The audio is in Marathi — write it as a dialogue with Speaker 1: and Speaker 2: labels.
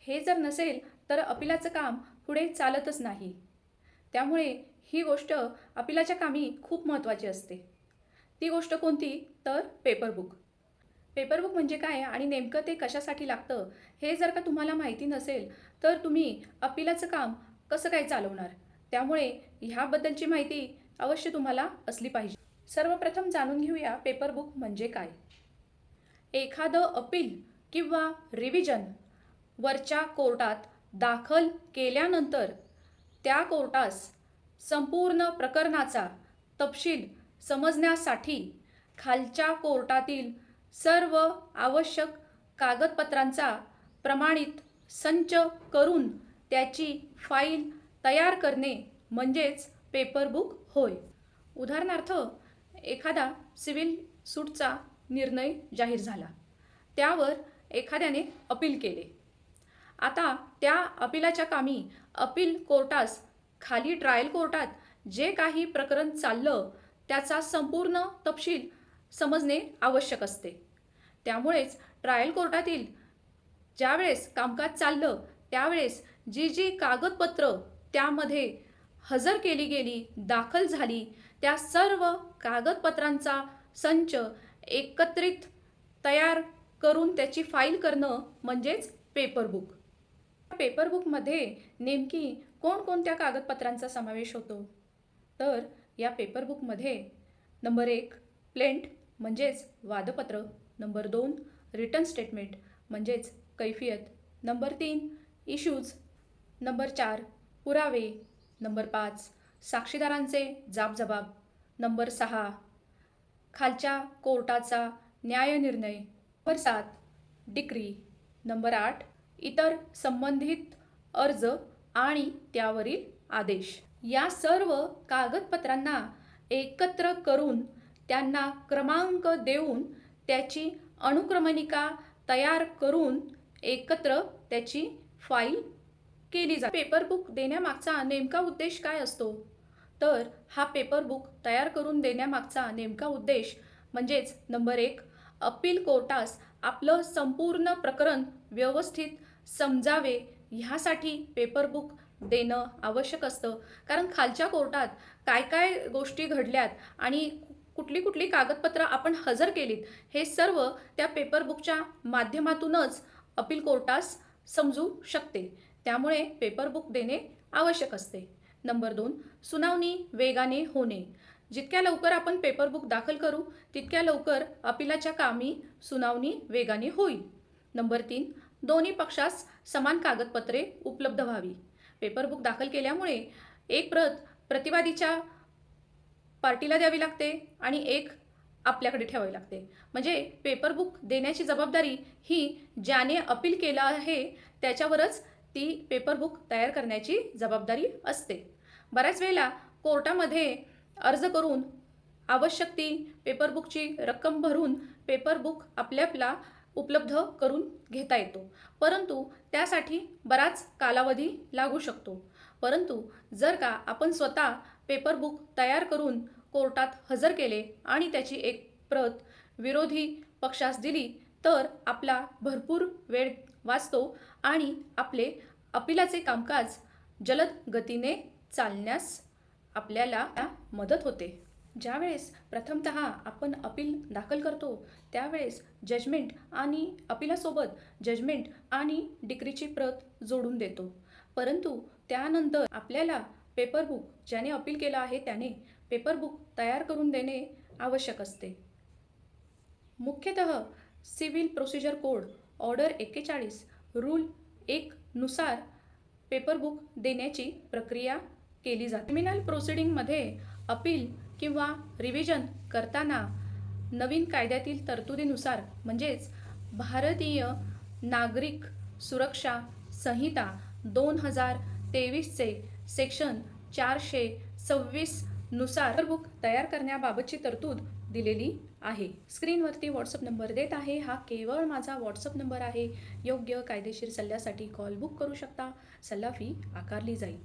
Speaker 1: हे जर नसेल तर अपिलाचं काम पुढे चालतच नाही. त्यामुळे ही गोष्ट अपिलाच्या कामी खूप महत्त्वाची असते. ती गोष्ट कोणती? तर पेपर बुक. पेपर बुक म्हणजे काय आणि नेमकं ते कशासाठी लागतं हे जर का तुम्हाला माहिती नसेल तर तुम्ही अपिलाचं काम कसं काय चालवणार? त्यामुळे ह्याबद्दलची माहिती अवश्य तुम्हाला असली पाहिजे. सर्वप्रथम जाणून घेऊया पेपर बुक म्हणजे काय. एखादं अपील किंवा रिव्हिजन वरच्या कोर्टात दाखल केल्यानंतर त्या कोर्टास संपूर्ण प्रकरणाचा तपशील समजण्यासाठी खालच्या कोर्टातील सर्व आवश्यक कागदपत्रांचा प्रमाणित संच करून त्याची फाईल तयार करणे म्हणजेच पेपर बुक होय. उदाहरणार्थ, एखादा सिव्हिल सूटचा निर्णय जाहीर झाला, त्यावर एखाद्याने अपील केले. आता त्या अपिलाच्या कामी अपील कोर्टास खाली ट्रायल कोर्टात जे काही प्रकरण चाललं त्याचा संपूर्ण तपशील समजणे आवश्यक असते. त्यामुळेच ट्रायल कोर्टातील ज्यावेळेस कामकाज चाललं त्यावेळेस जी जी कागदपत्र त्यामध्ये हजर केली गेली, दाखल झाली, त्या सर्व कागदपत्रांचा संच एकत्रित तयार करून त्याची फाईल करणं म्हणजेच पेपर बुक. पेपर बुकमध्ये नेमकी कोणकोणत्या कागदपत्रांचा समावेश होतो? तर या पेपर बुकमध्ये नंबर 1 प्लेंट म्हणजेच वादपत्र, नंबर 2 रिटर्न स्टेटमेंट म्हणजेच कैफियत, नंबर 3 इश्यूज, नंबर 4 पुरावे, नंबर 5 साक्षीदारांचे जाबजबाब, नंबर 6 खालच्या कोर्टाचा न्यायनिर्णय, नंबर 7 डिक्री, नंबर 8 इतर संबंधित अर्ज आणि त्यावरील आदेश. या सर्व कागदपत्रांना एकत्र करून त्यांना क्रमांक देऊन त्याची अनुक्रमणिका तयार करून एकत्र त्याची फाईल केली जाते. पेपर बुक देण्यामागचा नेमका उद्देश काय असतो? तर हा पेपर बुक तयार करून देण्यामागचा नेमका उद्देश म्हणजेच नंबर 1 अपील कोर्टास आपलं संपूर्ण प्रकरण व्यवस्थित समजावे ह्यासाठी पेपर बुक देणं आवश्यक असतं. कारण खालच्या कोर्टात काय काय गोष्टी घडल्यात आणि कुठली कुठली कागदपत्र आपण हजर केलीत हे सर्व त्या पेपर बुकच्या माध्यमातूनच अपील कोर्टास समजू शकते. त्यामुळे पेपर बुक देणे आवश्यक असते. नंबर 2 सुनावणी वेगाने होणे. जितक्या लवकर आपण पेपर बुक दाखल करू तितक्या लवकर अपिलाच्या कामी सुनावणी वेगाने होईल. नंबर 3 दोन्ही पक्षास समान कागदपत्रे उपलब्ध व्हावी. पेपर बुक दाखल केल्यामुळे एक प्रत प्रतिवादीच्या पार्टीला द्यावी लागते आणि एक आपल्याकडे ठेवावी लागते. म्हणजे पेपर बुक देण्याची जबाबदारी ही ज्याने अपील केलं आहे त्याच्यावरच ती पेपर बुक तयार करण्याची जबाबदारी असते. बऱ्याच वेळेला कोर्टामध्ये अर्ज करून आवश्यक ती पेपर बुकची रक्कम भरून पेपर बुक आपल्याला उपलब्ध करून घेता येतो. परंतु त्यासाठी बराच कालावधी लागू शकतो. परंतु जर का आपण स्वतः पेपर बुक तयार करून कोर्टात हजर केले आणि त्याची एक प्रत विरोधी पक्षास दिली तर आपला भरपूर वेळ वाचतो आणि आपले अपिलाचे कामकाज जलद गतीने चालण्यास आपल्याला मदत होते. ज्यावेळेस प्रथमतः आपण अपील दाखल करतो त्यावेळेस जजमेंट आणि अपिलासोबत जजमेंट आणि डिक्रीची प्रत जोडून देतो. परंतु त्यानंतर आपल्याला पेपर बुक ज्याने अपील केलं आहे त्याने पेपर बुक तयार करून देणे आवश्यक असते. मुख्यतः civil procedure code order 41 rule 1 नुसार पेपर बुक देण्याची प्रक्रिया केली जाते. क्रिमिनल प्रोसिडिंगमध्ये अपील किंवा रिव्हिजन करताना नवीन कायद्यातील तरतुदीनुसार म्हणजेच भारतीय नागरिक सुरक्षा संहिता 2023चे सेक्शन 426 नुसार पेपर बुक तयार करण्याबाबतची तरतूद दिलेली आहे. स्क्रीनवरती व्हॉट्सअप नंबर देत आहे. हा केवळ माझा व्हॉट्सअप नंबर आहे. योग्य कायदेशीर सल्ल्यासाठी कॉल बुक करू शकता. सल्ला फी आकारली जाईल.